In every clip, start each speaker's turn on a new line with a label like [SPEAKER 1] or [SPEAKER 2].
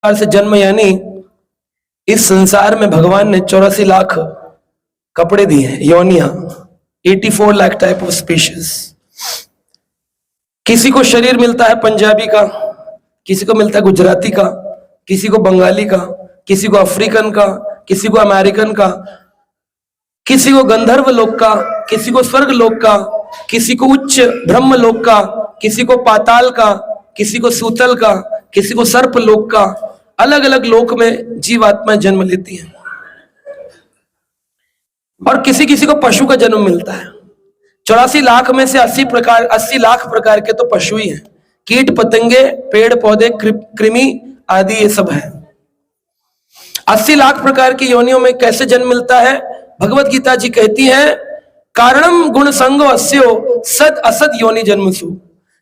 [SPEAKER 1] से जन्म, यानी इस संसार में भगवान ने 84 लाख कपड़े दिए हैं, योनिया, 84 लाख टाइप ऑफ स्पीशीज। किसी को शरीर मिलता है पंजाबी का, किसी को मिलता है गुजराती का, किसी को बंगाली का, किसी को अफ्रीकन का, किसी को अमेरिकन का, किसी को गंधर्व लोक का, किसी को स्वर्ग लोक का, किसी को उच्च ब्रह्म लोक का, किसी को पाताल का, किसी को सूतल का, किसी को सर्प लोक का। अलग अलग लोक में जीवात्माएं जन्म लेती हैं और किसी किसी को पशु का जन्म मिलता है। 84 लाख में से 80 लाख प्रकार के तो पशु ही हैं। कीट पतंगे, पेड़ पौधे, कृमि आदि ये सब है। 80 लाख प्रकार की योनियों में कैसे जन्म मिलता है? भगवत गीता जी कहती है, कारणम गुण संगो अस्यो सद असद योनि जन्मसु।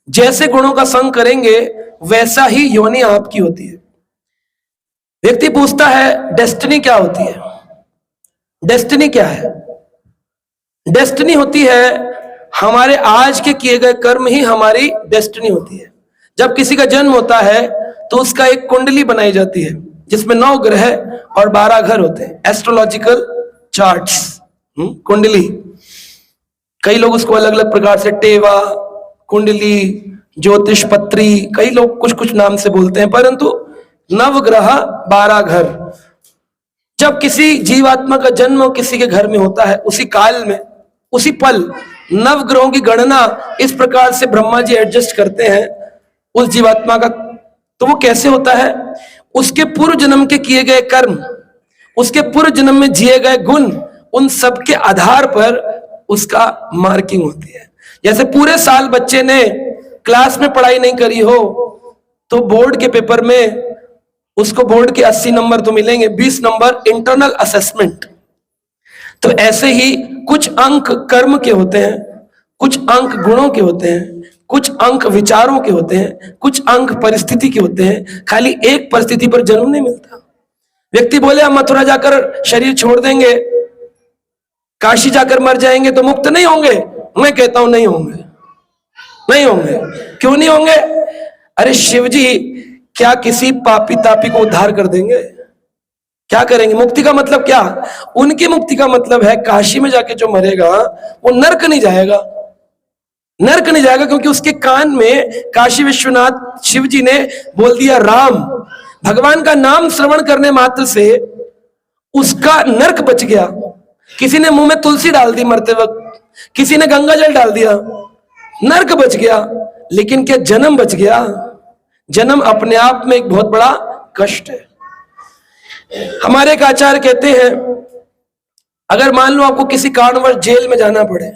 [SPEAKER 1] जैसे गुणों का संग करेंगे वैसा ही योनि आपकी होती है। व्यक्ति पूछता है डेस्टिनी क्या होती है? डेस्टिनी क्या है? डेस्टिनी होती है हमारे आज के किए गए कर्म ही हमारी डेस्टिनी होती है। जब किसी का जन्म होता है तो उसका एक कुंडली बनाई जाती है जिसमें 9 ग्रह और 12 घर होते हैं, एस्ट्रोलॉजिकल चार्ट्स, कुंडली। कई लोग उसको अलग अलग प्रकार से टेवा, कुंडली, ज्योतिष पत्री, कई लोग कुछ कुछ नाम से बोलते हैं, परंतु 9 ग्रह 12 घर। जब किसी जीवात्मा का जन्म किसी के घर में होता है, उसी काल में, उसी पल 9 ग्रहों की गणना इस प्रकार से ब्रह्मा जी एडजस्ट करते हैं उस जीवात्मा का। तो वो कैसे होता है? उसके पूर्व जन्म के किए गए कर्म, उसके पूर्व जन्म में जिए गए गुण, उन सब के आधार पर उसका मार्किंग होती है। जैसे पूरे साल बच्चे ने क्लास में पढ़ाई नहीं करी हो तो बोर्ड के पेपर में उसको बोर्ड के 80 नंबर तो मिलेंगे, 20 नंबर इंटरनल असेसमेंट। तो ऐसे ही कुछ अंक कर्म के होते हैं, कुछ अंक गुणों के होते हैं, कुछ अंक विचारों के होते हैं, कुछ अंक परिस्थिति के होते हैं। खाली एक परिस्थिति पर जन्म नहीं मिलता। व्यक्ति बोले हम मथुरा जाकर शरीर छोड़ देंगे, काशी जाकर मर जाएंगे तो मुक्त नहीं होंगे। मैं कहता हूं नहीं होंगे, नहीं होंगे। क्यों नहीं होंगे? अरे शिव जी क्या किसी पापी तापी को उद्धार कर देंगे? क्या करेंगे? मुक्ति का मतलब क्या? उनकी मुक्ति का मतलब है काशी में जाके जो मरेगा वो नरक नहीं जाएगा, नरक नहीं जाएगा, क्योंकि उसके कान में काशी विश्वनाथ शिव जी ने बोल दिया राम। भगवान का नाम श्रवण करने मात्र से उसका नरक बच गया। किसी ने मुंह में तुलसी डाल दी मरते वक्त, किसी ने गंगा जल डाल दिया, नरक बच गया। लेकिन क्या जन्म बच गया? जन्म अपने आप में एक बहुत बड़ा कष्ट है। हमारे एक आचार्य कहते हैं, अगर मान लो आपको किसी कारणवश जेल में जाना पड़े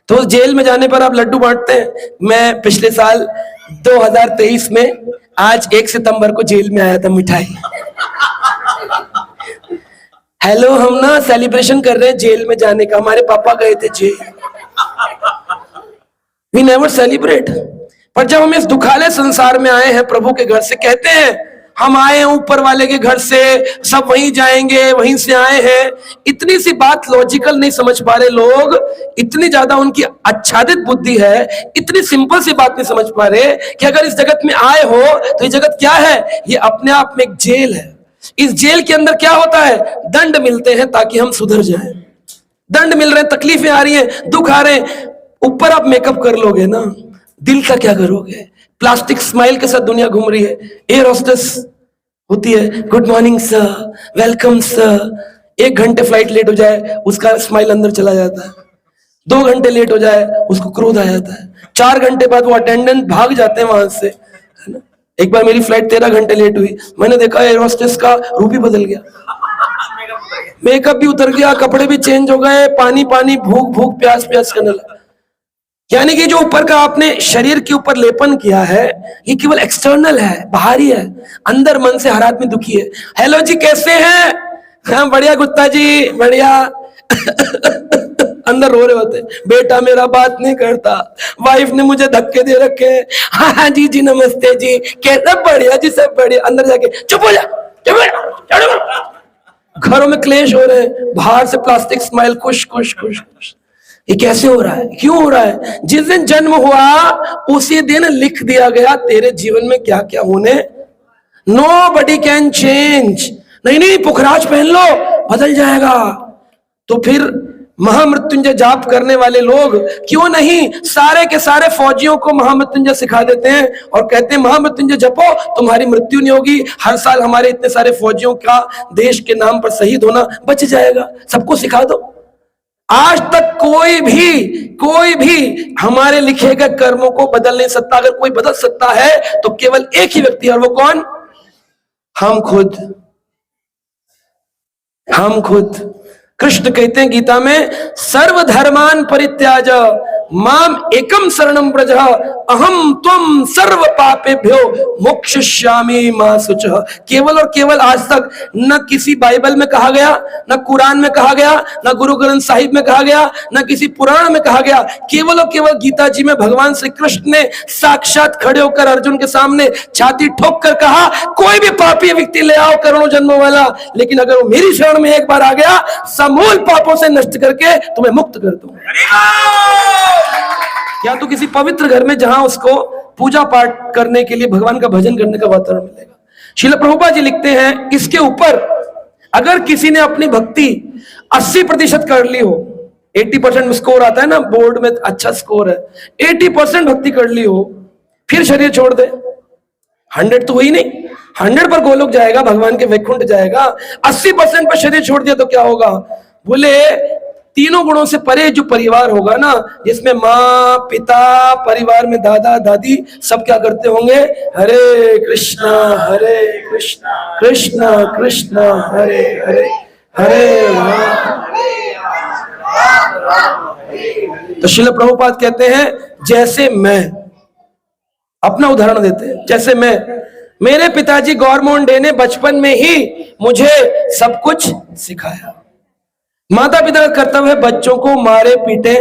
[SPEAKER 1] तो उस जेल में जाने पर आप लड्डू बांटते हैं। मैं पिछले साल 2023 में आज 1 सितंबर को जेल में आया था, मिठाई। हेलो, हम ना सेलिब्रेशन कर रहे हैं जेल में जाने का, हमारे पापा गए थे जेल। We never celebrate. पर जब हम इस दुखालय संसार में आए हैं प्रभु के घर से, कहते हैं हम आए हैं ऊपर वाले के घर से, सब वहीं जाएंगे, वहीं से आए हैं। इतनी सी बात लॉजिकल नहीं समझ पा रहे लोग, इतनी ज्यादा उनकी आच्छादित बुद्धि है, इतनी सिंपल सी बात नहीं समझ पा रहे कि अगर इस जगत में आए हो तो ये जगत क्या है? ये अपने आप में एक जेल है। इस जेल के अंदर क्या होता है? दंड मिलते हैं ताकि हम सुधर जाएं। दंड मिल रहे हैं, तकलीफें आ रही हैं, दुख आ रहे हैं। ऊपर आप मेकअप कर लोगे ना, दिल का क्या करोगे? प्लास्टिक स्माइल के साथ दुनिया घूम रही है। एयर होस्टेस होती है, good morning sir, welcome sir. 1 घंटे फ्लाइट लेट हो जाए उसका स्माइल अंदर चला जाता है, 2 घंटे लेट हो जाए उसको क्रोध आ जाता है, 4 घंटे बाद वो अटेंडेंट भाग जाते हैं वहां से, है ना। एक बार मेरी फ्लाइट 13 घंटे लेट हुई, मैंने देखा एयर होस्टेस का रूप ही बदल गया, मेकअप भी उतर गया, कपड़े भी चेंज हो गए, पानी पानी, भूख भूख, प्यास प्यास करने लगा। यानी कि जो ऊपर का आपने शरीर के ऊपर लेपन किया है ये केवल एक्सटर्नल है, बाहरी है। अंदर मन से हर आदमी दुखी है। हेलो जी, कैसे हैं? हाँ बढ़िया गुप्ता जी, बढ़िया। अंदर रो रहे होते, बेटा मेरा बात नहीं करता, वाइफ ने मुझे धक्के दे रखे। हाँ जी जी नमस्ते जी, कैसे? बढ़िया जी, सब बढ़िया। अंदर जाके चुप हो जा, चुप हो जा। घरों में क्लेश हो रहे, बाहर से प्लास्टिक स्माइल, खुश खुश खुश खुश। ये कैसे हो रहा है? क्यों हो रहा है? जिस दिन जन्म हुआ उसी दिन लिख दिया गया तेरे जीवन में क्या क्या होने Nobody can change. नहीं नहीं पुखराज पहन लो बदल जाएगा। तो फिर महामृत्युंजय जाप करने वाले लोग क्यों नहीं सारे के सारे फौजियों को महामृत्युंजय सिखा देते हैं और कहते हैं महामृत्युंजय जपो तुम्हारी मृत्यु नहीं होगी, हर साल हमारे इतने सारे फौजियों का देश के नाम पर शहीद होना बच जाएगा, सबको सिखा दो। आज तक कोई भी हमारे लिखे गए कर्मों को बदल नहीं सकता। अगर कोई बदल सकता है तो केवल एक ही व्यक्ति, और वो कौन? हम खुद। कृष्ण कहते हैं गीता में, सर्वधर्मान परित्याज माम एकम शरणम व्रज अहम त्वम सर्व पापेभ्यो मोक्षयिष्यामि मा शुचः। केवल और केवल आज तक न किसी बाइबल में कहा गया, न कुरान में कहा गया, न गुरु ग्रंथ साहिब में कहा गया, न किसी पुराण में कहा गया। केवल और केवल गीता जी में भगवान श्री कृष्ण ने साक्षात खड़े होकर अर्जुन के सामने छाती ठोक कर कहा, कोई भी पापी व्यक्ति ले आओ करोड़ों जन्मों वाला, लेकिन अगर वो मेरी शरण में एक बार आ गया, समूल पापों से नष्ट करके तुम्हें मुक्त कर दूंगा। या तो किसी पवित्र घर में जहां उसको पूजा पाठ करने के लिए, भगवान का भजन करने का वातावरण मिलेगा। श्रील प्रभुपाद जी लिखते हैं, इसके ऊपर अगर किसी ने अपनी भक्ति 80% कर ली हो, 80% में स्कोर आता है ना बोर्ड में, अच्छा स्कोर है, 80% भक्ति कर ली हो, फिर शरीर छोड़ दे, 100 तो हुई नहीं, 100 पर गोलोक जाएगा, भगवान के वैकुंठ जाएगा। 80% पर शरीर छोड़ दिया तो क्या होगा? बोले तीनों गुणों से परे जो परिवार होगा ना, जिसमें माँ पिता, परिवार में दादा दादी, सब क्या करते होंगे? हरे कृष्णा कृष्ण कृष्ण हरे हरे, हरे राम। तो श्रील प्रभुपाद कहते हैं, जैसे मैं, अपना उदाहरण देते हैं, जैसे मेरे पिताजी गौरमोहन डे ने बचपन में ही मुझे सब कुछ सिखाया। माता पिता का कर्तव्य है बच्चों को मारे पीटे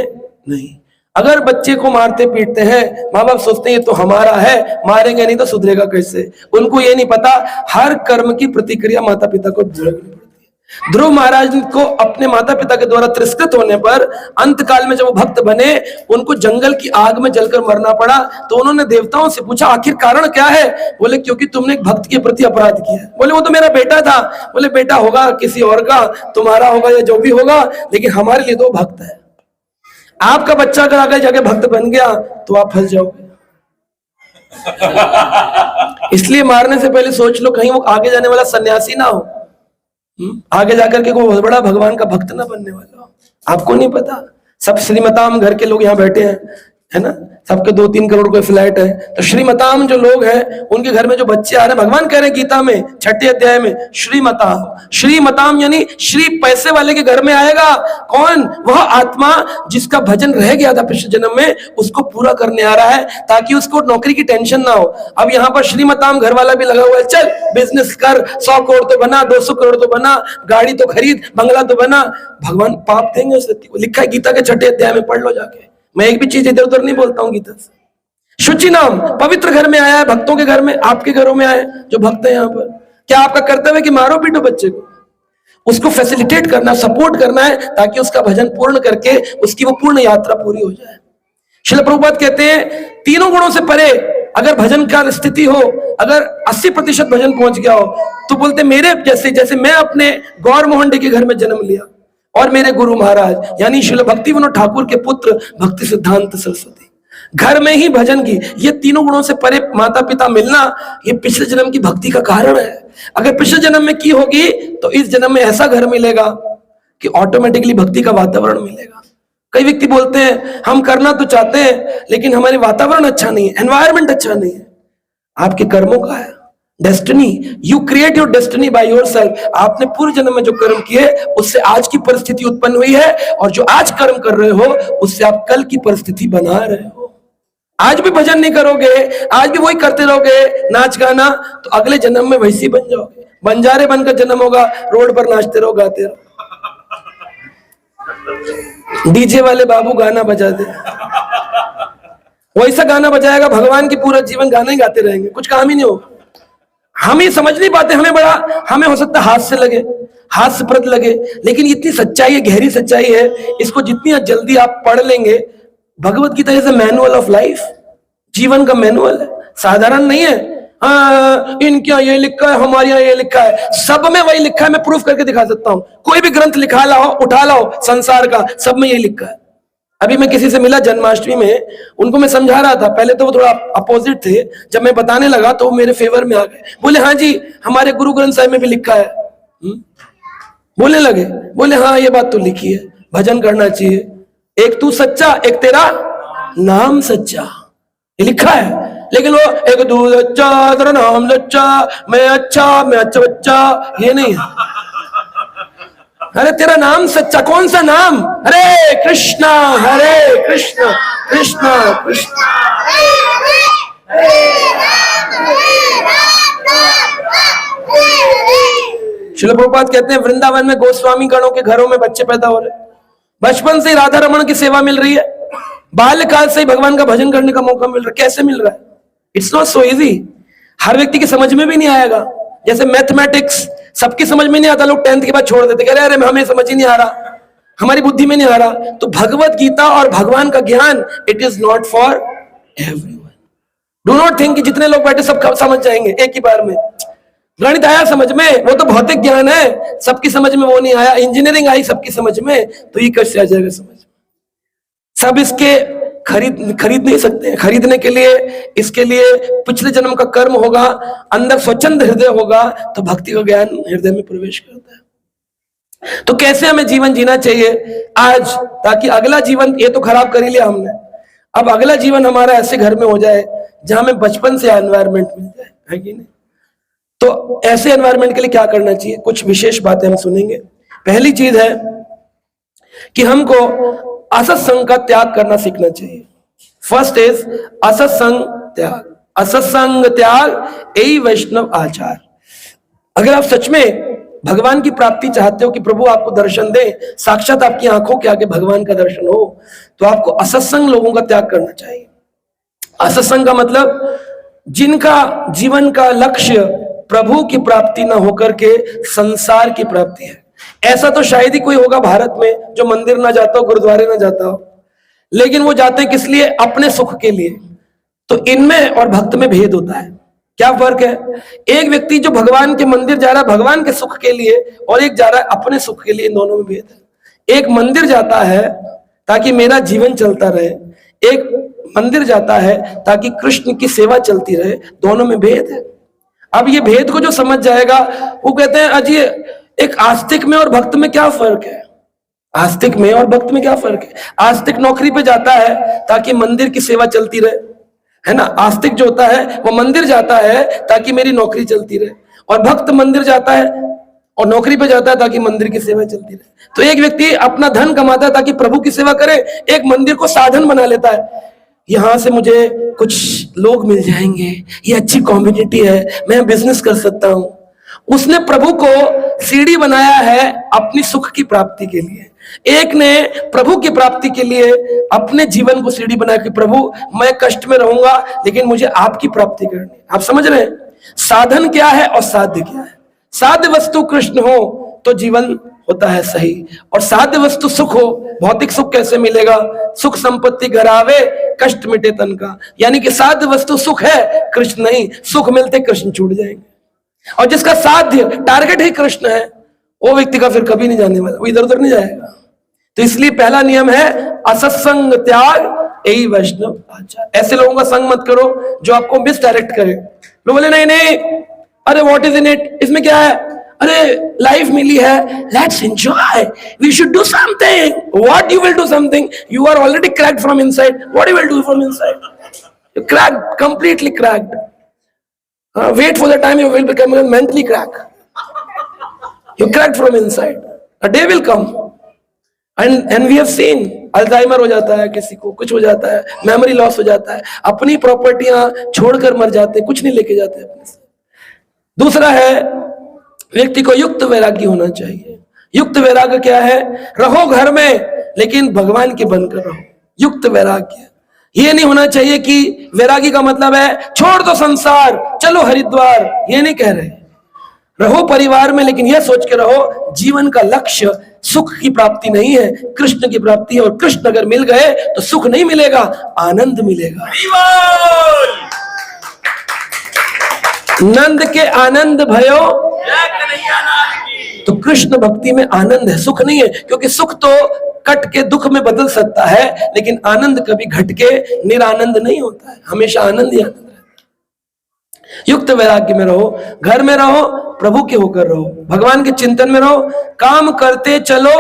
[SPEAKER 1] नहीं। अगर बच्चे को मारते पीटते हैं, माँ बाप सोचते हैं ये तो हमारा है, मारेंगे नहीं तो सुधरेगा कैसे। उनको ये नहीं पता हर कर्म की प्रतिक्रिया माता पिता को भुगतनी पड़ती है। ध्रुव महाराज को अपने माता पिता के द्वारा तिरस्कृत होने पर अंत काल में जब वो भक्त बने, उनको जंगल की आग में जलकर मरना पड़ा। तो उन्होंने देवताओं से पूछा, आखिर कारण क्या है? बोले क्योंकि तुमने एक भक्त के प्रति अपराध किया। बोले वो तो मेरा बेटा था। बोले बेटा होगा किसी और का, तुम्हारा होगा या जो भी होगा, लेकिन हमारे लिए तो भक्त है। आपका बच्चा अगर आगे जाके भक्त बन गया तो आप फंस जाओगे। इसलिए मारने से पहले सोच लो कहीं वो आगे जाने वाला सन्यासी ना हो, आगे जाकर के कोई बहुत बड़ा भगवान का भक्त ना बनने वाला हो। आपको नहीं पता, सब श्रीमताम घर के लोग यहाँ बैठे हैं, है ना, सबके 2-3 करोड़ कोई फ्लैट है। तो श्रीमताम जो लोग हैं उनके घर में जो बच्चे आ रहे हैं, भगवान कह रहे हैं गीता में 6ठे अध्याय में, श्रीमताम यानी श्री पैसे वाले के घर में आएगा। कौन? वह आत्मा जिसका भजन रह गया था पिछले जन्म में, उसको पूरा करने आ रहा है ताकि उसको नौकरी की टेंशन ना हो। अब यहाँ पर श्रीमताम घर वाला भी लगा हुआ है, चल बिजनेस कर, 100 करोड़ तो बना, 200 करोड़ तो बना, गाड़ी तो खरीद, बंगला तो बना। भगवान पाप देंगे उस व्यक्ति को। लिखा है गीता के 6ठे अध्याय में, पढ़ लो जाके। मैं एक भी चीज इधर उधर नहीं बोलता हूँ गीता से। शुचि नाम पवित्र घर में आया है, भक्तों के घर में, आपके घरों में आए जो भक्त हैं यहाँ पर। क्या आपका कर्तव्य है कि मारो पीटो बच्चे को? उसको फैसिलिटेट करना, सपोर्ट करना है ताकि उसका भजन पूर्ण करके उसकी वो पूर्ण यात्रा पूरी हो जाए। श्रील प्रभुपाद कहते हैं, तीनों गुणों से परे अगर भजन का स्थिति हो, अगर 80% भजन पहुंच गया हो, तो बोलते मेरे जैसे मैं अपने गौरमोहन डे के घर में जन्म लिया और मेरे गुरु महाराज यानी श्रील भक्ति विनोद ठाकुर के पुत्र भक्ति सिद्धांत सरस्वती घर में ही भजन की, ये तीनों गुणों से परे माता पिता मिलना, ये पिछले जन्म की भक्ति का कारण है। अगर पिछले जन्म में की होगी तो इस जन्म में ऐसा घर मिलेगा कि ऑटोमेटिकली भक्ति का वातावरण मिलेगा। कई व्यक्ति बोलते हैं हम करना तो चाहते हैं लेकिन हमारे वातावरण अच्छा नहीं है, एनवायरमेंट अच्छा नहीं है। आपके कर्मों का है destiny, you create your destiny by yourself. आपने पूर्व जन्म में जो कर्म किए उससे आज की परिस्थिति उत्पन्न हुई है, और जो आज कर्म कर रहे हो उससे आप कल की परिस्थिति बना रहे हो। आज भी भजन नहीं करोगे, आज भी वही करते रहोगे नाच गाना, तो अगले जन्म में वैसे बन जाओगे। बंजारे बनकर जन्म होगा, रोड पर नाचते रहो, गाते रहो, डीजे वाले बाबू गाना बजा दे, वैसा गाना बजाएगा, भगवान की पूरा जीवन गाना ही गाते रहेंगे, कुछ काम ही नहीं होगा। हम ही समझ नहीं पाते, हमें हो सकता है हास्य लगे, हास्यप्रद लगे, लेकिन इतनी सच्चाई है, गहरी सच्चाई है, इसको जितनी जल्दी आप पढ़ लेंगे। Bhagavad Gita is a manual of life, जीवन का मैनुअल है, साधारण नहीं है। हाँ इनके यहाँ ये लिखा है, हमारे यहाँ ये लिखा है, सब में वही लिखा है। मैं प्रूफ करके दिखा सकता हूं, कोई भी ग्रंथ लिखा लाओ, उठा लाओ संसार का, सब में ये लिखा है। अभी मैं किसी से मिला जन्माष्टमी में, उनको मैं समझा रहा था, पहले तो वो थोड़ा अपोजिट थे, जब मैं बताने लगा तो वो मेरे फेवर में आ गए। बोले हाँ जी हमारे गुरु ग्रंथ साहिब में भी लिखा है। बोलने लगे, बोले हाँ ये बात तो लिखी है, भजन करना चाहिए, एक तू सच्चा एक तेरा नाम सच्चा, ये लिखा है। लेकिन वो एक दूध अच्छा तेरा नाम सच्चा, मैं अच्छा बच्चा, ये नहीं है। अरे तेरा नाम सच्चा, कौन सा नाम? हरे कृष्णा कृष्णा कृष्णा। श्रील प्रभुपाद कहते हैं वृंदावन में गोस्वामी गणों के घरों में बच्चे पैदा हो रहे, बचपन से राधा रमण की सेवा मिल रही है, बाल्यकाल से ही भगवान का भजन करने का मौका मिल रहा है। कैसे मिल रहा है? इट्स नॉट सो इजी, हर व्यक्ति की समझ में भी नहीं आएगा। जैसे मैथमेटिक्स सबकी समझ में नहीं आता, लोग 10th के बाद छोड़ देते, कह रहे अरे हमें समझ ही नहीं आ रहा, हमारी बुद्धि में नहीं आ रहा। तो भगवत गीता और भगवान का ज्ञान it is not for everyone. Do not think कि जितने लोग बैठे सब समझ जाएंगे एक ही बार में। गणित आया समझ में, वो तो भौतिक ज्ञान है, सबकी समझ में वो नहीं आया। इंजीनियरिंग आई सबकी समझ में, तो ये कैसे आ जाएगा समझ में? सब इसके खरीद नहीं सकते हैं। खरीदने के लिए इसके लिए पिछले जन्म का कर्म होगा, अंदर स्वच्छंद हृदय होगा, तो भक्ति का ज्ञान हृदय में प्रवेश करता है। तो कैसे हमें जीवन जीना चाहिए आज, ताकि अगला जीवन, ये तो खराब कर ही लिया हमने, अब अगला जीवन हमारा ऐसे घर में हो जाए जहां हमें बचपन से एनवायरमेंट मिल जाए, है कि नहीं? तो ऐसे एनवायरमेंट के लिए क्या करना चाहिए, कुछ विशेष बातें हम सुनेंगे। पहली चीज है कि हमको असत्संग का त्याग करना सीखना चाहिए। फर्स्ट इज असत्संग त्याग। असत्संग त्याग यही वैष्णव आचार। अगर आप सच में भगवान की प्राप्ति चाहते हो कि प्रभु आपको दर्शन दे, साक्षात आपकी आंखों के आगे भगवान का दर्शन हो, तो आपको असत्संग लोगों का त्याग करना चाहिए। असत्संग का मतलब जिनका जीवन का लक्ष्य प्रभु की प्राप्ति ना होकर के संसार की प्राप्ति है। ऐसा तो शायद ही कोई होगा भारत में जो मंदिर ना जाता हो, गुरुद्वारे ना जाता हो, लेकिन वो जाते हैं किस लिए? अपने सुख के लिए। तो इनमें और भक्त में भेद होता है। क्या फर्क है? एक व्यक्ति जो भगवान के मंदिर जा रहा है भगवान के सुख के लिए, और एक जा रहा है अपने सुख के लिए, इन दोनों में भेद है। एक मंदिर जाता है ताकि मेरा जीवन चलता रहे, एक मंदिर जाता है ताकि कृष्ण की सेवा चलती रहे, दोनों में भेद है। अब ये भेद को जो समझ जाएगा वो कहते हैं अजी एक आस्तिक में और भक्त में क्या फर्क है? आस्तिक में और भक्त में क्या फर्क है? आस्तिक नौकरी पे जाता है ताकि मंदिर की सेवा चलती रहे, है ना? आस्तिक जो होता है वो मंदिर जाता है ताकि मेरी नौकरी चलती रहे, और भक्त मंदिर जाता है और नौकरी पे जाता है ताकि मंदिर की सेवा चलती रहे। तो एक व्यक्ति अपना धन कमाता है ताकि प्रभु की सेवा करे, एक मंदिर को साधन बना लेता है, यहां से मुझे कुछ लोग मिल जाएंगे, ये अच्छी कम्युनिटी है, मैं बिजनेस कर सकता हूं। उसने प्रभु को सीढ़ी बनाया है अपनी सुख की प्राप्ति के लिए, एक ने प्रभु की प्राप्ति के लिए अपने जीवन को सीढ़ी बनाया कि प्रभु मैं कष्ट में रहूंगा लेकिन मुझे आपकी प्राप्ति करनी है। आप समझ रहे हैं साधन क्या है और साध्य क्या है? साध्य वस्तु कृष्ण हो तो जीवन होता है सही, और साध्य वस्तु सुख हो, भौतिक सुख कैसे मिलेगा? सुख संपत्ति घर आवे कष्ट मिटे तन का, यानी कि साध्य वस्तु सुख है, कृष्ण नहीं। सुख मिलते कृष्ण छूट जाएंगे, और जिसका साध्य टारगेट ही कृष्ण है वो व्यक्ति का फिर कभी नहीं जाने वाला, वो इधर उधर नहीं जाएगा। तो इसलिए पहला नियम है असत्संग त्याग यही वैष्णव आचार। ऐसे लोगों का संग मत करो जो आपको मिस डायरेक्ट करे। लोग बोले नहीं नहीं, अरे व्हाट इज इन इट, इसमें क्या है, अरे लाइफ मिली है, let's enjoy, we should do something. What you will do something? You are already cracked from inside, what you will do from inside? You cracked, completely cracked. Wait for the time you will become mentally crack. You cracked from inside. A day will come, and we have seen Alzheimer हो जाता है किसी को, कुछ हो जाता है, memory loss हो जाता है, अपनी प्रॉपर्टियां छोड़कर मर जाते हैं, कुछ नहीं लेके जाते अपने से। दूसरा है व्यक्ति को युक्त वैराग्य होना चाहिए। युक्त वैराग्य क्या है? रहो घर में लेकिन भगवान के बनकर रहो, युक्त वैराग्य। ये नहीं होना चाहिए कि वैरागी का मतलब है छोड़ दो संसार चलो हरिद्वार, ये नहीं कह रहे। रहो परिवार में लेकिन यह सोच के रहो जीवन का लक्ष्य सुख की प्राप्ति नहीं है, कृष्ण की प्राप्ति है, और कृष्ण अगर मिल गए तो सुख नहीं मिलेगा, आनंद मिलेगा। नंद के आनंद भयो। तो कृष्ण भक्ति में आनंद है, सुख नहीं है, क्योंकि सुख तो कट के दुख में बदल सकता है, लेकिन आनंद कभी घट के निरानंद नहीं होता है, हमेशा आनंद ही आनंद रहता है। युक्त वैराग्य में रहो, घर में रहो, प्रभु के होकर रहो, भगवान के चिंतन में रहो, काम करते चलो,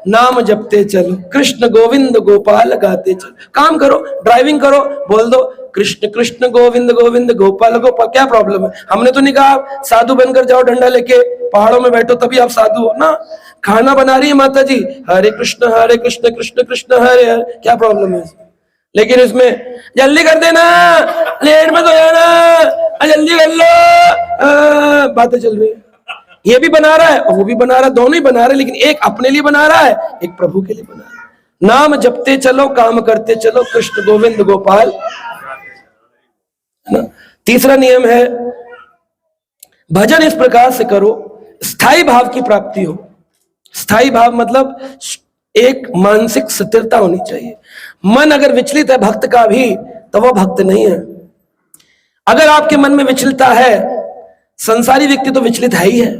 [SPEAKER 1] नाम जपते चलो, कृष्ण गोविंद गोपाल गाते चलो। काम करो, ड्राइविंग करो, बोल दो कृष्ण कृष्ण गोविंद गोविंद गोपाल गोपाल। क्या प्रॉब्लम है? हमने तो नहीं कहा साधु बनकर जाओ डंडा लेके पहाड़ों में बैठो तभी आप साधु हो ना। खाना बना रही है माता जी, हरे कृष्ण कृष्ण कृष्ण हरे हरे, क्या प्रॉब्लम है? लेकिन इसमें जल्दी कर देना, लेट मत हो जाना, जल्दी कर लो, बातें चल रही है। ये भी बना रहा है और वो भी बना रहा है, दोनों ही बना रहे हैं, लेकिन एक अपने लिए बना रहा है, एक प्रभु के लिए बना रहा है। नाम जपते चलो, काम करते चलो, कृष्ण गोविंद गोपाल। तीसरा नियम है, भजन इस प्रकार से करो स्थाई भाव की प्राप्ति हो। स्थाई भाव मतलब एक मानसिक स्थिरता होनी चाहिए। मन अगर विचलित है भक्त का भी, तो वह भक्त नहीं है। अगर आपके मन में विचलता है, संसारी व्यक्ति तो विचलित है ही है,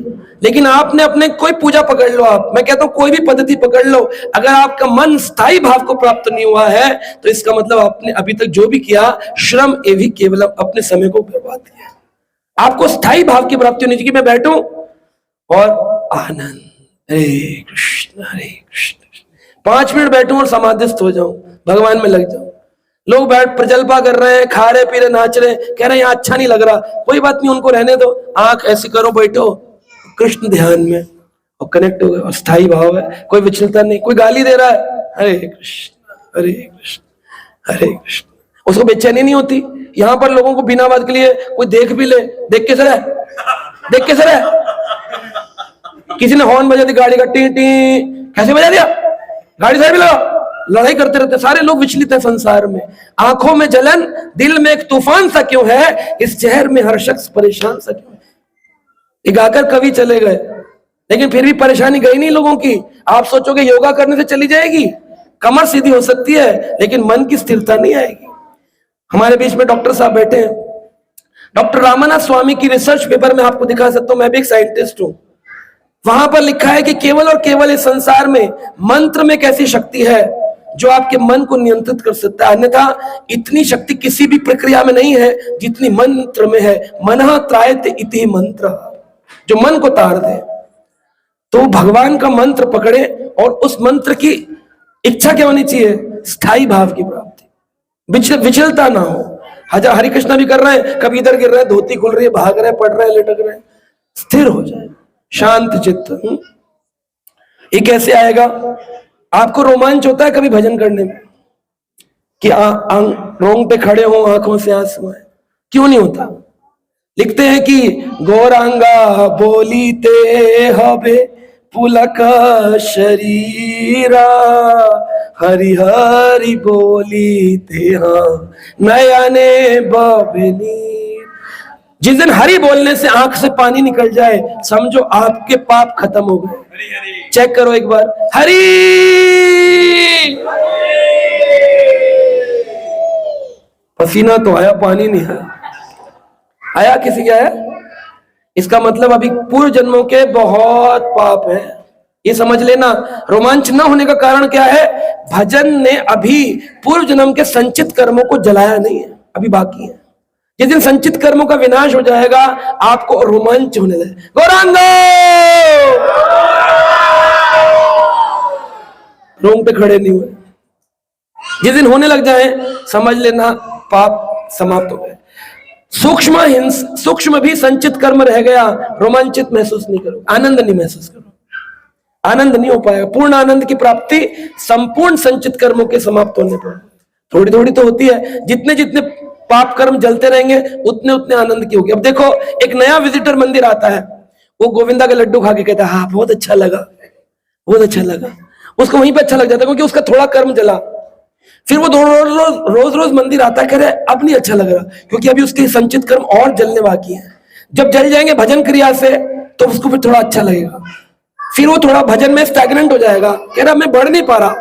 [SPEAKER 1] लेकिन आपने अपने कोई पूजा पकड़ लो, आप, मैं कहता हूं कोई भी पद्धति पकड़ लो, अगर आपका मन स्थायी भाव को प्राप्त नहीं हुआ है, तो इसका मतलब आपने अभी तक जो भी किया श्रम एवं केवल अपने समय को बर्बाद किया। आपको स्थायी भाव की प्राप्ति होनी चाहिए कि मैं बैठूं और आनंद, हरे कृष्ण 5 मिनट बैठूं और समाधिस्थ हो जाऊं, भगवान में लग जाऊं। लोग बैठ प्रजल्पा कर रहे हैं, खा रहे पी रहे, नाच रहे, कह रहे हैं यहाँ अच्छा नहीं लग रहा, कोई बात नहीं, उनको रहने दो, आंख ऐसी करो, बैठो कृष्ण ध्यान में और कनेक्ट हो गए, और स्थायी भाव है, कोई विचलता नहीं। कोई गाली दे रहा है, हरे कृष्ण हरे कृष्ण हरे कृष्ण, उसको बेचैनी नहीं होती। यहां पर लोगों को बिना बात के लिए कोई देख भी ले, देख के सर है, देख के सर है। किसी ने हॉर्न बजा दी गाड़ी का, टी टी, कैसे बजा दिया, गाड़ी साइड में लगाओ, लड़ाई करते रहते। सारे लोग विचलित हैं संसार में, आंखों में जलन, दिल में एक तूफान सा क्यों है, इस शहर में हर शख्स परेशान सा क्यों है। ये गाकर कवि चले गए, लेकिन फिर भी परेशानी गई नहीं लोगों की। आप सोचोगे योगा करने से चली जाएगी, कमर सीधी हो सकती है, लेकिन मन की स्थिरता नहीं आएगी। हमारे बीच में डॉक्टर साहब बैठे हैं, डॉक्टर रामानाथ स्वामी की रिसर्च पेपर में आपको दिखा सकता हूं, मैं भी एक साइंटिस्ट हूं। वहां पर लिखा है कि केवल और केवल इस संसार में मंत्र में एक ऐसी शक्ति है जो आपके मन को नियंत्रित कर सकता है, अन्यथा इतनी शक्ति किसी भी प्रक्रिया में नहीं है जितनी मंत्र में है। मनः त्रायते इति मंत्र, जो मन को तार दे। तो भगवान का मंत्र पकड़े, और उस मंत्र की इच्छा क्या होनी चाहिए, स्थायी भाव की प्राप्ति, विचलता ना हो। हजार हरि कृष्णा भी कर रहे हैं, कभी इधर गिर रहे हैं, धोती खुल रही है, भाग रहे हैं, पढ़ रहे हैं, लटक रहे हैं, स्थिर हो जाए, शांत चित्त। ये कैसे आएगा? आपको रोमांच होता है कभी भजन करने में कि रोंग पे खड़े हो, आंखों से आंसू आए? क्यों नहीं होता? लिखते हैं कि गौरांगा बोलीते हबे पुलक शरीरा, हरि हरि बोलीते हाँ नयने बबनी। जिस दिन हरि बोलने से आंख से पानी निकल जाए, समझो आपके पाप खत्म हो गए। चेक करो एक बार, हरि। पसीना तो आया, पानी नहीं आया। आया किसी का है? इसका मतलब अभी पूर्व जन्मों के बहुत पाप हैं, ये समझ लेना। रोमांच न होने का कारण क्या है? भजन ने अभी पूर्व जन्म के संचित कर्मों को जलाया नहीं है, अभी बाकी है। जिस दिन संचित कर्मों का विनाश हो जाएगा, आपको रोमांच होने लगे। गौरांगो रोंग पे खड़े नहीं हुए, जिस दिन होने लग जाए समझ लेना पाप समाप्त हो गए। सूक्ष्म भी संचित कर्म रह गया, रोमांचित महसूस नहीं करो, आनंद नहीं महसूस करो, आनंद नहीं हो पाएगा। पूर्ण आनंद की प्राप्ति संपूर्ण संचित कर्मों के समाप्त होने पर थोड़ी थोड़ी तो होती है। जितने जितने पाप कर्म जलते रहेंगे उतने उतने आनंद की होगी। अब देखो, एक नया विजिटर मंदिर आता है, वो गोविंदा के लड्डू खा के कहता है हाँ बहुत अच्छा लगा, बहुत अच्छा लगा। उसको वहीं पे अच्छा लग जाता है क्योंकि उसका थोड़ा कर्म जला। फिर वो रोज रोज मंदिर आता है, कह रहे अब नहीं अच्छा लग रहा क्योंकि अभी उसके संचित कर्म और जलने बाकी है। जब जल जाएंगे भजन क्रिया से तो उसको फिर थोड़ा अच्छा लगेगा। फिर वो थोड़ा भजन में स्टैग्नेंट हो जाएगा, कह रहा मैं बढ़ नहीं पा रहा,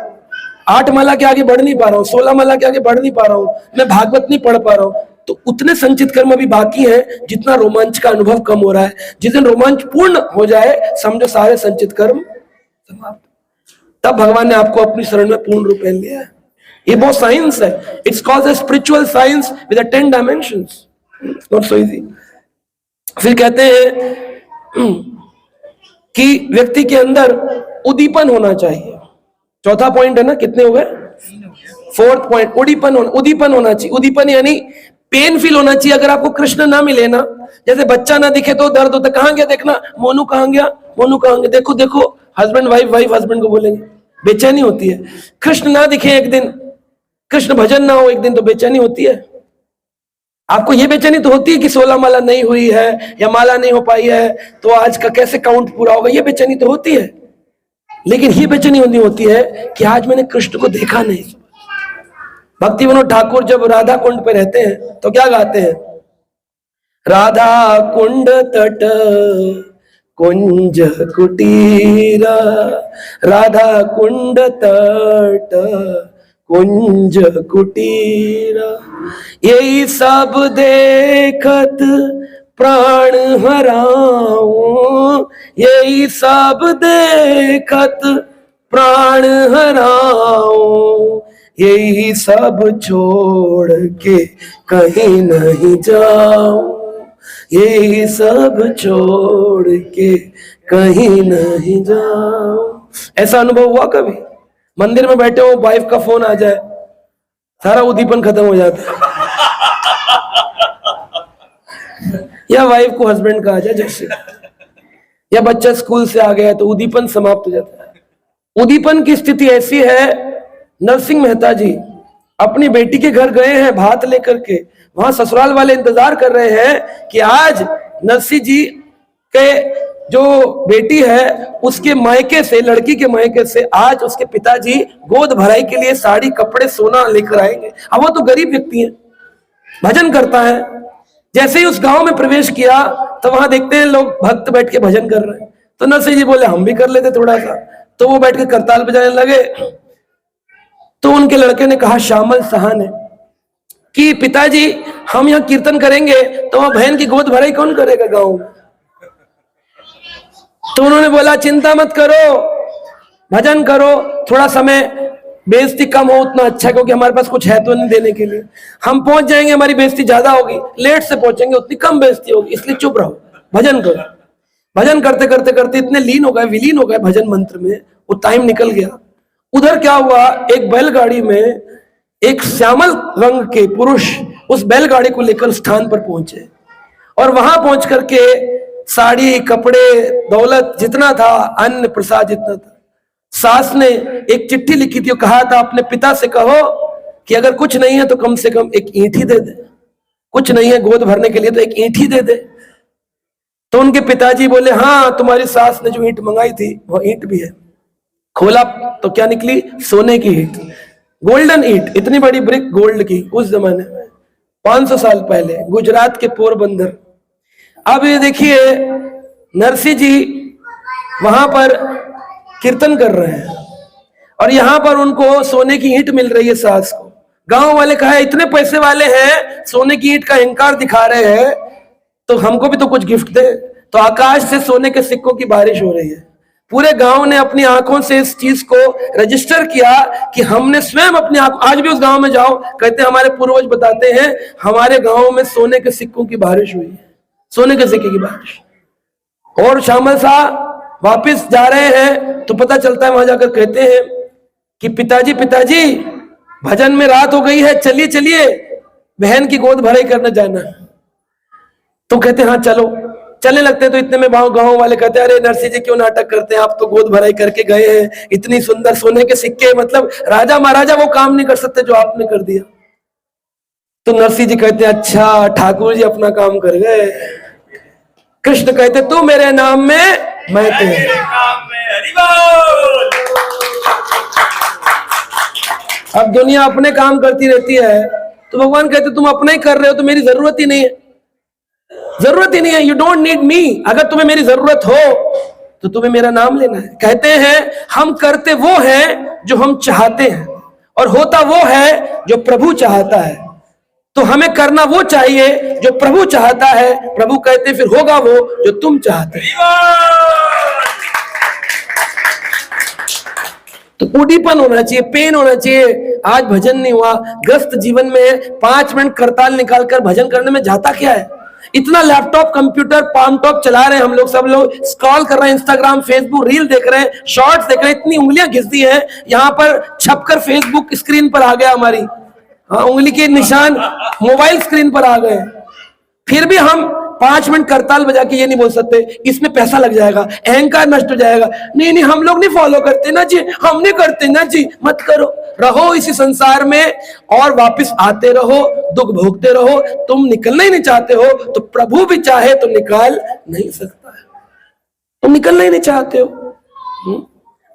[SPEAKER 1] 8 माला के आगे बढ़ नहीं पा रहा हूँ, 16 माला के आगे बढ़ नहीं पा रहा हूँ, मैं भागवत नहीं पढ़ पा रहा हूँ। तो उतने संचित कर्म अभी बाकी हैं जितना रोमांच का अनुभव कम हो रहा है। जिस दिन रोमांच पूर्ण हो जाए, समझो सारे संचित कर्म समाप्त, तब भगवान ने आपको अपनी शरण में पूर्ण रूप में लिया है। ये बहुत साइंस है, it's called a spiritual science with a 10 dimensions, not so easy. फिर कहते हैं कि व्यक्ति के अंदर उद्दीपन होना चाहिए। चौथा पॉइंट है ना, कितने हो गए? 4th पॉइंट, उद्दीपन होना चाहिए। उद्दीपन यानी पेन फील होना चाहिए। अगर आपको कृष्ण ना मिले ना, जैसे बच्चा ना दिखे तो दर्द होता, कहां गया देखना, मोनू कहां गया, मोनू कहां गया, देखो देखो, हस्बैंड वाइफ, वाइफ हस्बैंड को बोलेंगे, बेचैनी होती है। कृष्ण ना दिखे एक दिन, कृष्ण भजन ना हो एक दिन, तो बेचैनी होती है। आपको ये बेचैनी तो होती है कि 16 माला नहीं हुई है या माला नहीं हो पाई है तो आज का कैसे काउंट पूरा होगा, ये बेचैनी तो होती है। लेकिन ये बेचैनी होती है कि आज मैंने कृष्ण को देखा नहीं। भक्ति विनोद ठाकुर जब राधा कुंड पे रहते हैं तो क्या गाते हैं? राधा कुंड तट कुंज कुटीरा, राधा कुंड तट कुंज कुटीरा, यही सब देखत प्राण हराऊं, यही सब देखत प्राण हराऊं, यही सब छोड़ के कहीं नहीं जाऊं, यही सब छोड़ के कहीं नहीं जाऊं। ऐसा अनुभव हुआ कभी? मंदिर में बैठे हो, वाइफ का फोन आ जाए, सारा उद्दीपन खत्म हो जाता है। या वाइफ को हस्बैंड का आ जाए जैसे, या बच्चा स्कूल से आ गया तो उद्दीपन समाप्त हो जाता है। उद्दीपन की स्थिति ऐसी है, नरसिंह मेहता जी अपनी बेटी के घर गए हैं भात लेकर के, वहां ससुराल वाले इंतजार कर रहे हैं कि आज नरसिंह जी के जो बेटी है उसके मायके से, लड़की के मायके से आज उसके पिताजी गोद भराई के लिए साड़ी, कपड़े, सोना लेकर आएंगे। अब वो तो गरीब व्यक्ति है, भजन करता है। जैसे ही उस गांव में प्रवेश किया तो वहां देखते हैं लोग भक्त बैठ के भजन कर रहे हैं, तो नरसिंह जी बोले हम भी कर लेते थोड़ा सा, तो वो बैठ के करताल बजाने लगे। तो उनके लड़के ने कहा, श्यामल सहा ने, कि पिताजी हम यहाँ कीर्तन करेंगे तो वह बहन की गोद भराई कौन करेगा गांव में? तो उन्होंने बोला चिंता मत करो, भजन करो, थोड़ा समय बेइज्जती कम हो उतना अच्छा, क्योंकि हमारे पास कुछ है तो नहीं देने के लिए, हम पहुंच जाएंगे, हमारी बेइज्जती ज्यादा होगी, लेट से पहुंचेंगे उतनी कम बेइज्जती होगी, इसलिए चुप रहो, भजन करो। भजन करते करते करते इतने लीन हो गए, विलीन हो गए भजन मंत्र में, वो टाइम निकल गया। उधर क्या हुआ, एक बैलगाड़ी में एक श्यामल रंग के पुरुष उस बैलगाड़ी को लेकर स्थान पर पहुंचे, और वहां पहुंच करके साड़ी, कपड़े, दौलत जितना था, अन्न प्रसाद जितना था, सास ने एक चिट्ठी लिखी थी, कहा था अपने पिता से कहो कि अगर कुछ नहीं है तो कम से कम एक ईंट ही दे दे, कुछ नहीं है गोद भरने के लिए तो एक ईंट ही दे दे। तो उनके पिताजी बोले हाँ तुम्हारी सास ने जो ईंट मंगाई थी वो ईंट भी है। खोला तो क्या निकली? सोने की ईंट, गोल्डन ईंट, इतनी बड़ी ब्रिक गोल्ड की, उस जमाने में 500 साल पहले गुजरात के पोरबंदर। अब ये देखिए नरसिंह जी वहां पर कीर्तन कर रहे हैं और यहां पर उनको सोने की ईंट मिल रही है सास को। गांव वाले कहा इतने पैसे वाले हैं, सोने की ईंट का अहंकार दिखा रहे हैं, तो हमको भी तो कुछ गिफ्ट दे। तो आकाश से सोने के सिक्कों की बारिश हो रही है। पूरे गांव ने अपनी आंखों से इस चीज को रजिस्टर किया कि हमने स्वयं अपनी आंखों, आज भी उस गांव में जाओ, कहते हैं हमारे पूर्वज बताते हैं हमारे गांव में सोने के सिक्कों की बारिश हुई है, सोने के सिक्के की बारिश। और श्यामल साहब वापिस जा रहे हैं तो पता चलता है, वहां जाकर कहते हैं कि पिताजी पिताजी भजन में रात हो गई है, चलिए चलिए बहन की गोद भराई करने जाना है। तो कहते हैं हाँ चलो, चलने लगते हैं। तो इतने में गांव वाले कहते हैं अरे नरसिंह जी क्यों नाटक करते हैं, आप तो गोद भराई करके गए हैं, इतनी सुंदर सोने के सिक्के, मतलब राजा महाराजा वो काम नहीं कर सकते जो आपने कर दिया। तो नरसिंह जी कहते हैं अच्छा ठाकुर जी अपना काम कर गए। कृष्ण कहते तू मेरे नाम में, मैं तेरे नाम में। हरि बोल। अब दुनिया अपने काम करती रहती है तो भगवान कहते तुम अपना ही कर रहे हो तो मेरी जरूरत ही नहीं है, जरूरत ही नहीं है, यू डोंट नीड मी। अगर तुम्हें मेरी जरूरत हो तो तुम्हें मेरा नाम लेना है। कहते हैं हम करते वो हैं जो हम चाहते हैं और होता वो है जो प्रभु चाहता है। तो हमें करना वो चाहिए जो प्रभु चाहता है। प्रभु कहते फिर होगा वो जो तुम चाहते हो। तो उडीपन होना चाहिए, पेन होना चाहिए। आज भजन नहीं हुआ, ग्रस्त जीवन में 5 मिनट करताल निकालकर भजन करने में जाता क्या है? इतना लैपटॉप, कंप्यूटर, पाम टॉप चला रहे हैं हम लोग, सब लोग स्क्रॉल कर रहे हैं, इंस्टाग्राम, फेसबुक, रील देख रहे हैं, शॉर्ट्स देख रहे हैं, इतनी उंगलियां घिस दी हैं, यहां पर छपकर फेसबुक स्क्रीन पर आ गया हमारी, हाँ, उंगली के निशान मोबाइल स्क्रीन पर आ गए। फिर भी हम 5 मिनट करताल बजा के ये नहीं बोल सकते इसमें पैसा लग जाएगा, अहंकार नष्ट हो जाएगा। नहीं नहीं, हम लोग नहीं फॉलो करते ना जी, हम नहीं करते ना जी। मत करो, रहो इसी संसार में और वापस आते रहो, दुख भोगते रहो। तुम निकलना ही नहीं चाहते हो तो प्रभु भी चाहे तो निकाल नहीं सकता है। तुम निकलना ही नहीं चाहते हो।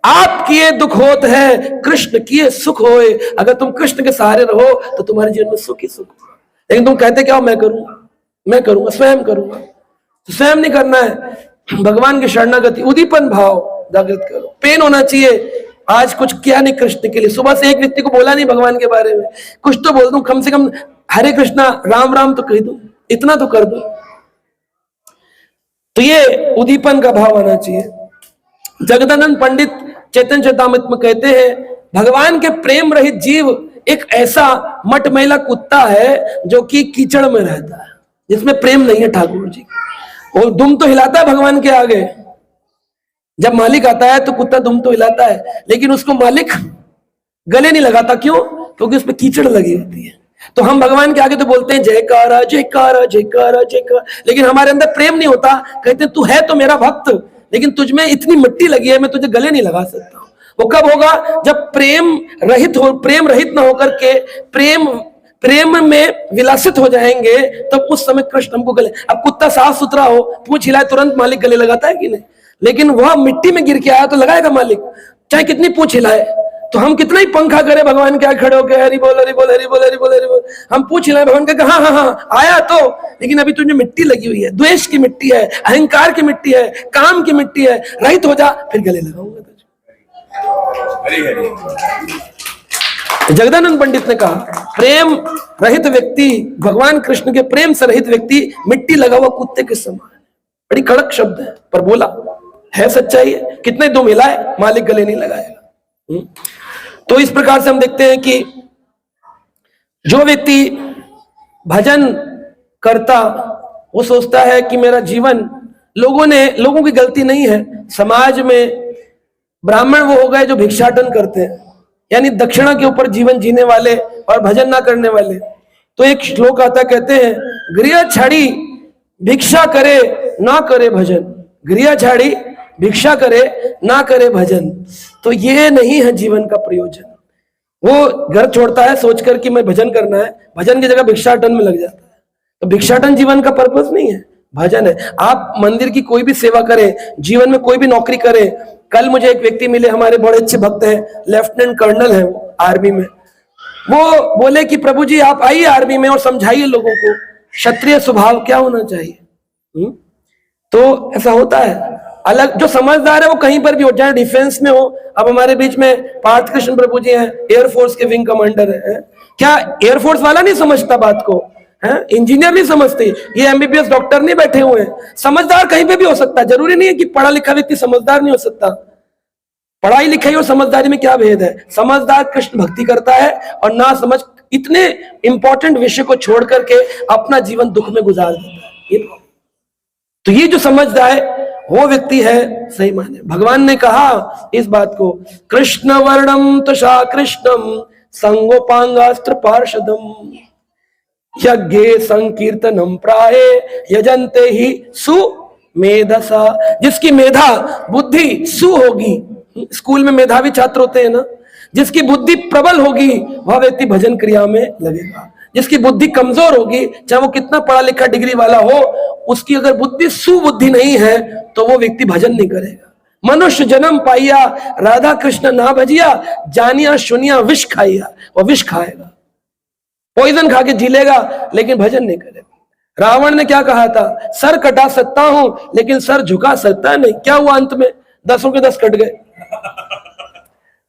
[SPEAKER 1] आप किए दुख होत है, कृष्ण किए सुख होए। अगर तुम कृष्ण के सहारे रहो तो तुम्हारे जीवन में सुख ही सुख। लेकिन तुम कहते क्या हो, मैं करूंगा, स्वयं करूंगा। तो स्वयं नहीं करना है, भगवान की शरणागति, उदीपन भाव जागृत करो। पेन होना चाहिए, आज कुछ किया नहीं कृष्ण के लिए, सुबह से एक व्यक्ति को बोला नहीं भगवान के बारे में, कुछ तो बोल दूं, कम से कम हरे कृष्णा राम राम तो कह दूं, इतना तो कर दूं। तो ये उदीपन का भाव आना चाहिए। जगदानंद पंडित चैतन्य चरितामृत में कहते हैं, भगवान के प्रेम रहित जीव एक ऐसा मटमैला कुत्ता है जो कि कीचड़ में रहता है, जिसमें प्रेम नहीं है ठाकुर जी। और दुम तो हिलाता है भगवान के आगे, जब मालिक आता है तो कुत्ता दुम तो हिलाता है, लेकिन उसको मालिक गले नहीं लगाता। क्यों? क्योंकि उसमें कीचड़ लगी होती है। तो हम भगवान के आगे तो बोलते हैं जयकारा जयकारा जयकारा जयकारा, लेकिन हमारे अंदर प्रेम नहीं होता। कहते हैं तू है तो मेरा भक्त, लेकिन तुझमें इतनी मिट्टी लगी है, मैं तुझे गले नहीं लगा सकता। वो कब होगा? जब प्रेम रहित ना होकर के प्रेम में विलासित हो जाएंगे, तब उस समय कृष्ण हमको गले। अब कुत्ता साफ सुथरा हो, पूंछ हिलाए, तुरंत मालिक गले लगाता है कि नहीं? लेकिन वह मिट्टी में गिर के आया तो लगाएगा मालिक, चाहे कितनी पूंछ हिलाए। तो हम कितना ही पंखा करें भगवान के आगे खड़े होकर, हरि बोल हरि बोल हरि बोल हरि बोल हरि बोल, हम पूछ हिलाए, भगवान कहेगा हाँ हाँ हाँ आया तो, लेकिन अभी तुझे मिट्टी लगी हुई है, द्वेष की मिट्टी है, अहंकार की मिट्टी है, काम की मिट्टी है, रहित हो जा, फिर गले लगाऊंगा तुझे। जगदानंद पंडित ने कहा, प्रेम रहित व्यक्ति, भगवान कृष्ण के प्रेम से रहित व्यक्ति मिट्टी लगा हुआ कुत्ते के समान। बड़ी कड़क शब्द है, पर बोला है सच्चाई है। कितने दुम हिलाए, मालिक गले नहीं लगाएगा। तो इस प्रकार से हम देखते हैं कि जो व्यक्ति भजन करता, वो सोचता है कि मेरा जीवन, लोगों की गलती नहीं है। समाज में ब्राह्मण वो हो गए जो भिक्षाटन करते हैं, यानी दक्षिणा के ऊपर जीवन जीने वाले और भजन ना करने वाले। तो एक श्लोक आता, कहते हैं गृह छाड़ी भिक्षा करे ना करे भजन, गृह छाड़ी भिक्षा करे ना करे भजन। तो ये नहीं है जीवन का प्रयोजन। वो घर छोड़ता है सोचकर कि मैं भजन करना है, भजन की जगह भिक्षाटन में लग जाता है। तो भिक्षाटन जीवन का पर्पस नहीं है, भजन है। आप मंदिर की कोई भी सेवा करें, जीवन में कोई भी नौकरी करें। कल मुझे एक व्यक्ति मिले, हमारे बड़े अच्छे भक्त हैं, लेफ्टिनेंट कर्नल है वो आर्मी में। वो बोले कि प्रभु जी आप आइए आर्मी में और समझाइए लोगों को क्षत्रिय स्वभाव क्या होना चाहिए। तो ऐसा होता है, अलग जो समझदार है वो कहीं पर भी हो, चाहे डिफेंस में हो। अब हमारे बीच में पार्थ कृष्ण प्रभु जी हैं, एयरफोर्स के विंग कमांडर है। क्या एयरफोर्स वाला नहीं समझता बात को? है इंजीनियर नहीं समझते, ये एमबीबीएस डॉक्टर नहीं बैठे हुए हैं। समझदार कहीं पे भी हो सकता है, जरूरी नहीं है कि पढ़ा लिखा व्यक्ति समझदार नहीं हो सकता। पढ़ाई लिखाई और समझदारी में क्या भेद है? समझदार कृष्ण भक्ति करता है और ना समझ इतने इंपॉर्टेंट विषय को छोड़ करके अपना जीवन दुख में गुजार देता है। तो ये जो समझदार है वो व्यक्ति है सही माने। भगवान ने कहा इस बात को, कृष्ण वर्णम तशा कृष्णम संगोपांगास्त्र पार्षदम यज्ञे संकीर्तनम प्राये यजन्ते ही सुमेधसा। जिसकी मेधा बुद्धि सु होगी, स्कूल में मेधावी छात्र होते हैं ना, जिसकी बुद्धि प्रबल होगी वह व्यक्ति भजन क्रिया में लगेगा। जिसकी बुद्धि कमजोर होगी, चाहे वो कितना पढ़ा लिखा डिग्री वाला हो, उसकी अगर बुद्धि सुबुद्धि नहीं है तो वो व्यक्ति भजन नहीं करेगा। मनुष्य जन्म पाइया राधा कृष्ण ना भजिया, जानिया सुनिया विष खाइया, वो विष खाएगा, पॉइजन खा के जी लेगा, लेकिन भजन नहीं करेगा। रावण ने क्या कहा था, सर कटा सकता हूं लेकिन सर झुका सकता नहीं। क्या हुआ अंत में? 10 के 10 कट गए।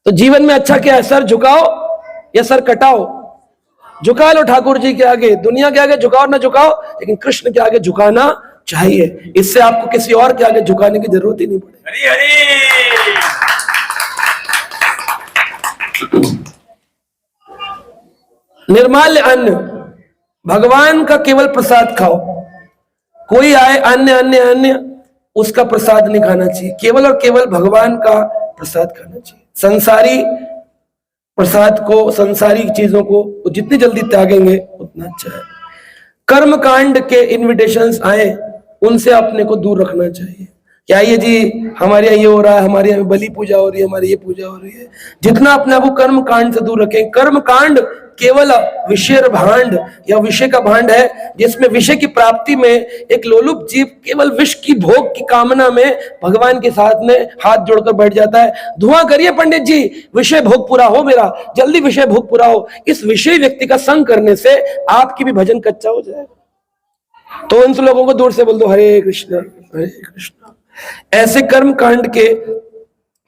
[SPEAKER 1] तो जीवन में अच्छा क्या है, सर झुकाओ या सर कटाओ? झुका लो ठाकुर जी के आगे, दुनिया के आगे झुकाओ ना झुकाओ, लेकिन कृष्ण के आगे झुकाना चाहिए। इससे आपको किसी और के आगे झुकाने की जरूरत ही नहीं पड़ेगी।
[SPEAKER 2] हरि हरि।
[SPEAKER 1] निर्माल्य अन्न, भगवान का केवल प्रसाद खाओ। कोई आए अन्य अन्य अन्य, उसका प्रसाद नहीं खाना चाहिए, केवल और केवल भगवान का प्रसाद खाना चाहिए। संसारी प्रसाद को, संसारी चीजों को जितनी जल्दी त्यागेंगे उतना अच्छा है। कर्म कांड के इन्विटेशंस आए, उनसे अपने को दूर रखना चाहिए। क्या ये जी हमारे यहाँ ये हो रहा है, हमारे यहाँ बलि पूजा हो रही है, हमारी ये पूजा हो रही है, जितना अपने आप को कर्म कांड से दूर रखें। कर्म कांड केवल विषय भांड या विषय का भांड है, जिसमें विषय की प्राप्ति में एक लोलुप जीव केवल विष की भोग की कामना में भगवान के साथ में हाथ जोड़कर बैठ जाता है। धुआं करिए पंडित जी, विषय भोग पूरा हो मेरा, जल्दी विषय भोग पूरा हो। इस विषय व्यक्ति का संग करने से आपकी भी भजन कच्चा हो जाएगा। तो उन लोगों को दूर से बोल दो हरे कृष्ण हरे कृष्ण। ऐसे कर्म कांड के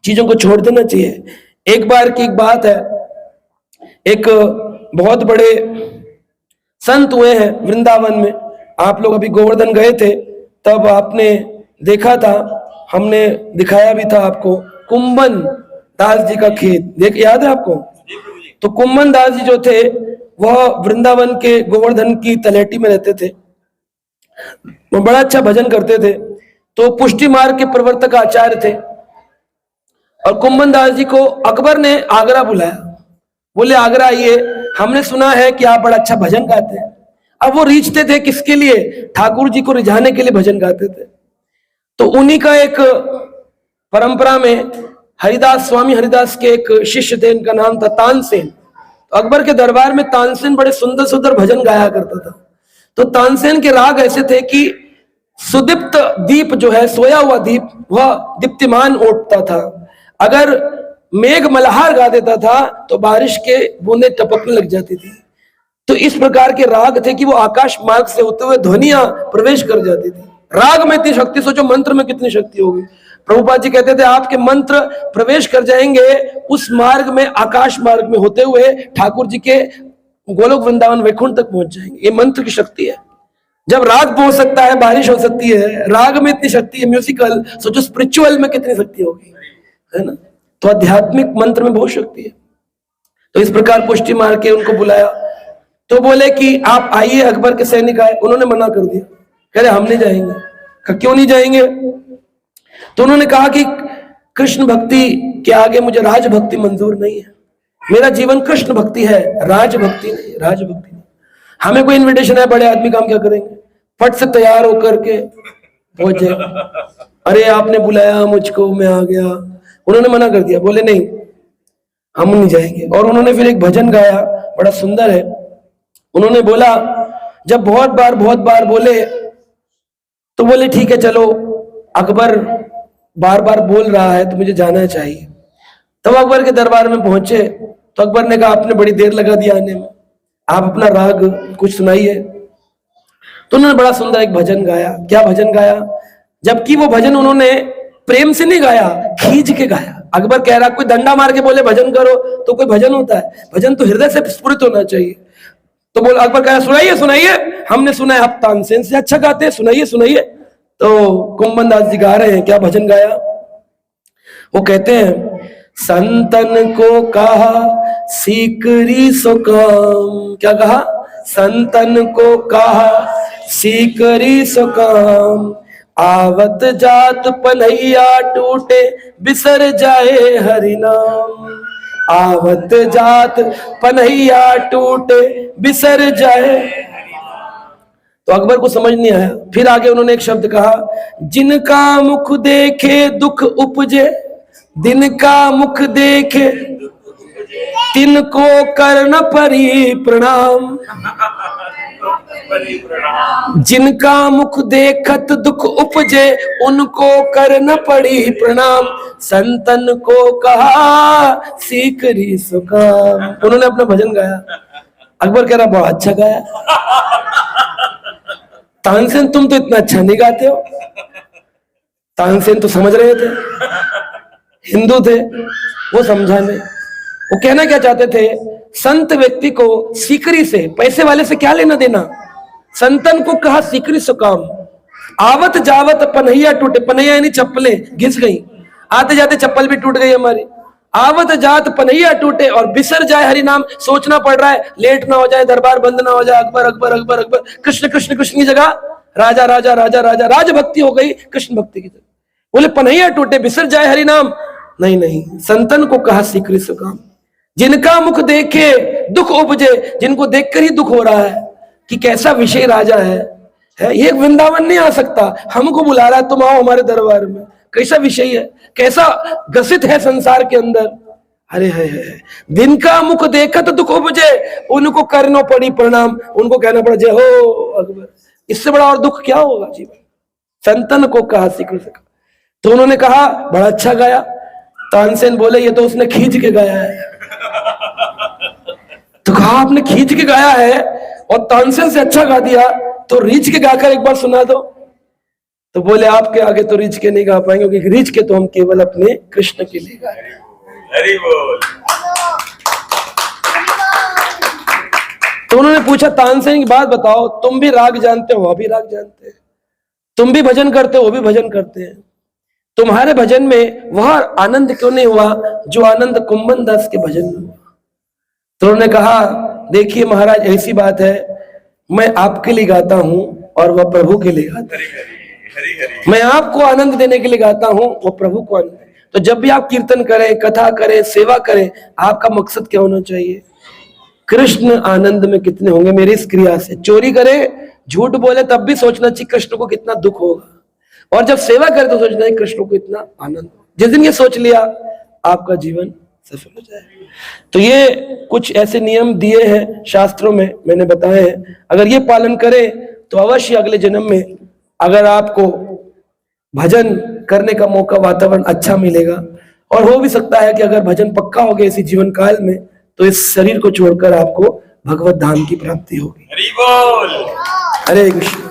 [SPEAKER 1] चीजों को छोड़ देना चाहिए। एक बार की एक बात है, एक बहुत बड़े संत हुए हैं वृंदावन में। आप लोग अभी गोवर्धन गए थे, तब आपने देखा था, हमने दिखाया भी था आपको, कुंभन दास जी का खेत देख याद है आपको? तो कुंभन दास जी जो थे वह वृंदावन के गोवर्धन की तलेटी में रहते थे। वो बड़ा अच्छा भजन करते थे। तो पुष्टि मार्ग के प्रवर्तक आचार्य थे, और कुंभन दास जी को अकबर ने आगरा बुलाया। बोले आगरा आइए, हमने सुना है कि आप बड़ा अच्छा भजन गाते हैं। अब वो रीझते थे किसके लिए? ठाकुर जी को रिझाने के लिए भजन गाते थे। तो उन्हीं का एक परंपरा में हरिदास, स्वामी हरिदास के एक शिष्य थे, इनका नाम था तानसेन। तो अकबर के दरबार में तानसेन बड़े सुंदर सुंदर भजन गाया करता था। तो तानसेन के राग ऐसे थे कि सुदीप्त दीप जो है, सोया हुआ दीप, वह दीप्तिमान उठता था। अगर मेघ मल्हार गा देता था तो बारिश के बूंदे टपकने लग जाती थी। तो इस प्रकार के राग थे कि वो आकाश मार्ग से होते हुए ध्वनियां प्रवेश कर जाती थी। राग में इतनी शक्ति, सोचो मंत्र में कितनी शक्ति होगी। प्रभुपाद जी कहते थे आपके मंत्र प्रवेश कर जाएंगे उस मार्ग में, आकाश मार्ग में होते हुए ठाकुर जी के गोलोक वृंदावन वैकुंठ तक पहुंच जाएंगे। ये मंत्र की शक्ति है। जब राग पहुंच सकता है, बारिश हो सकती है, राग में इतनी शक्ति है, म्यूजिकल, सोचो स्पिरिचुअल में कितनी शक्ति होगी, है ना? तो आध्यात्मिक मंत्र में बहुत शक्ति है। तो इस प्रकार पुष्टि मार के उनको बुलाया। तो बोले कि आप आइए, अकबर के सैनिक आए। उन्होंने मना कर दिया, कह रहे हम नहीं जाएंगे। कहा क्यों नहीं जाएंगे? तो उन्होंने कहा कि कृष्ण भक्ति के आगे मुझे राज भक्ति मंजूर नहीं है। मेरा जीवन कृष्ण भक्ति है, राज भक्ति नहीं, राज भक्ति नहीं। हमें कोई इन्विटेशन है बड़े आदमी का, हम क्या करेंगे? फट से तैयार होकर के पहुंच जाए, अरे आपने बुलाया मुझको, मैं आ गया। उन्होंने मना कर दिया, बोले नहीं हम नहीं जाएंगे। और उन्होंने फिर एक भजन गाया, बड़ा सुंदर है। उन्होंने बोला, जब बहुत बार बोले तो बोले ठीक है चलो, अकबर बार बार बोल रहा है तो मुझे जाना चाहिए। तब अकबर के दरबार में पहुंचे तो अकबर ने कहा आपने बड़ी देर लगा दी आने में, आप अपना राग कुछ सुनाइए। तो उन्होंने बड़ा सुंदर एक भजन गाया। क्या भजन गाया? जबकि वो भजन उन्होंने प्रेम से नहीं गाया, खींच के गाया। अकबर कह रहा कोई डंडा मार के बोले भजन करो तो कोई भजन होता है? भजन तो हृदय से स्फुरित होना चाहिए। तो बोल अकबर कह रहा सुनाइए सुनाइए, हमने सुना है आप तानसेन से अच्छा गाते हैं, सुनाइए सुनाइए। तो कुंभन दास जी गा रहे हैं। क्या भजन गाया? वो कहते हैं, संतन को कहा सीकरी सो काम। क्या कहा? संतन को कहा सीकरी सो काम, आवत जात पनैया टूटे बिसर जाए हरि नाम। आवत जात पनैया टूटे बिसर जाए। तो अकबर को समझ नहीं आया। फिर आगे उन्होंने एक शब्द कहा, जिनका मुख देखे दुख उपजे, जिनका मुख देखे तिनको करन परी प्रणाम। जिनका मुख देखत दुख उपजे, उनको करन पड़ी प्रणाम। संतन को कहा सीकरी सुकाम। उन्होंने अपना भजन गाया। अकबर कह रहा बहुत अच्छा गाया। तानसेन तुम तो इतना अच्छा नहीं गाते हो। तानसेन तो समझ रहे थे, हिंदू थे, वो समझा नहीं। वो कहना क्या चाहते थे? संत व्यक्ति को सीकरी से, पैसे वाले से क्या लेना देना। संतन को कहा सीकरी सो काम, आवत जावत पनैया टूटे, पनैया यानी चप्पलें घिस गई, आते जाते चप्पल भी टूट गई हमारी। आवत जात पनैया टूटे और बिसर जाए हरि नाम, सोचना पड़ रहा है लेट ना हो जाए, दरबार बंद ना हो जाए, अकबर अकबर अकबर अकबर, कृष्ण कृष्ण कृष्ण की जगह राजा राजा राजा राजा, राज भक्ति हो गई कृष्ण भक्ति की जगह। बोले पनैया टूटे बिसर जाए हरि नाम, नहीं नहीं, संतन को कहा सीकरी सो काम। जिनका मुख देखे दुख उपजे, जिनको देखकर ही दुख हो रहा है कि कैसा विषय राजा है, ये वृंदावन नहीं आ सकता, हमको बुला रहा है तुम आओ हमारे दरबार में, कैसा विषय है, कैसा ग्रसित है संसार के अंदर। अरे है दिन का मुख देखा तो दुख उपजे, उनको करना पड़ी प्रणाम, उनको कहना पड़ा जय हो अकबर, इससे बड़ा और दुख क्या होगा जीवन। संतन को कहा सीकरी से। तो उन्होंने कहा बड़ा अच्छा गाया। तानसेन बोले ये तो उसने खींच के गाया है। तो कहा आपने खींच के गाया है और तानसेन से अच्छा गा दिया, तो रीच के गाकर एक बार सुना दो। तो बोले आपके आगे तो रीच के नहीं गा पाएंगे, क्योंकि रीच के तो हम केवल अपने कृष्ण के लिए गा रहे हैं। हरि बोल। तो उन्होंने पूछा तानसेन की बात बताओ, तुम भी राग जानते हो, वह भी राग जानते हैं, तुम भी भजन करते हो, वो भी भजन करते हैं, तुम्हारे भजन में वह आनंद क्यों नहीं हुआ जो आनंद कुंभन दास के भजन में हुआ। तो उन्होंने कहा देखिए महाराज ऐसी बात है, मैं आपके लिए गाता हूं और वह प्रभु के लिए गाता है। मैं आपको आनंद देने के लिए गाता हूं, वो प्रभु को आनंद। तो जब भी आप कीर्तन करें, कथा करें, सेवा करें, आपका मकसद क्या होना चाहिए, कृष्ण आनंद में कितने होंगे मेरी इस क्रिया से। चोरी करे, झूठ बोले, तब भी सोचना चाहिए कृष्ण को कितना दुख होगा, और जब सेवा करे तो सोचना है कृष्ण को इतना आनंद। जिस दिन ये सोच लिया आपका जीवन सफल हो जाए। तो ये कुछ ऐसे नियम दिए हैं शास्त्रों में, मैंने बताए हैं, अगर ये पालन करें तो अवश्य अगले जन्म में अगर आपको भजन करने का मौका, वातावरण अच्छा मिलेगा। और हो भी सकता है कि अगर भजन पक्का हो गया इसी जीवन काल में, तो इस शरीर को छोड़कर आपको भगवत धाम की प्राप्ति होगी। हरि बोल। हरे कृष्ण।